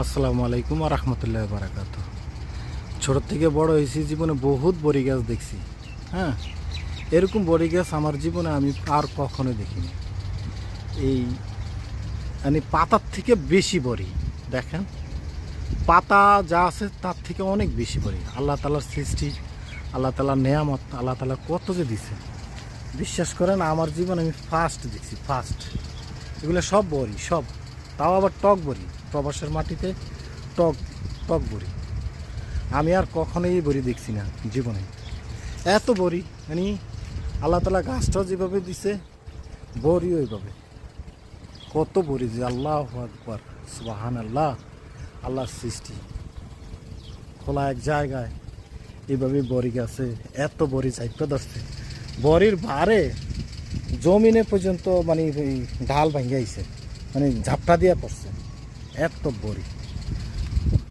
আসসালামু আলাইকুম ওয়া রাহমাতুল্লাহি ওয়া বারাকাতুহু। ছোট থেকে বড় হয়েছি, জীবনে বহুত বড়ি গাছ দেখছি। হ্যাঁ, এরকম বড়ি গাছ আমার জীবনে আমি আর কখনো দেখিনি। এই মানে পাতার থেকে বেশি বড়ি, দেখেন পাতা যা আছে তার থেকে অনেক বেশি বড়ি। আল্লাহ তাআলার সৃষ্টি, আল্লাহ তাআলার নেয়ামত, আল্লাহ তাআলা কত যে দিছে বিশ্বাস করেন। আমার জীবনে আমি ফার্স্ট দেখছি, ফার্স্ট। এগুলো সব বড়ি, সব, তাও আবার টক বড়ি, প্রবাসের মাটিতে টক টক বড়ি। আমি আর কখনোই এই বড়ি দেখছি না জীবনে, এত বড়ি। মানে আল্লাহ তাআলা গাছটাও যেভাবে দিছে, বড়িও ওইভাবে। কত বড়ি যে, আল্লাহু আকবার, সুবহানাল্লাহ। আল্লাহর সৃষ্টি, খোলা এক জায়গায় এইভাবে বড়ি গাছে এত বড়ি চাইতে ধরছে। বড়ির ভারে জমিনে পর্যন্ত মানে ঢাল ভাঙিয়েছে, মানে ঝাপটা দিয়া পড়ছে, এত বড়ি।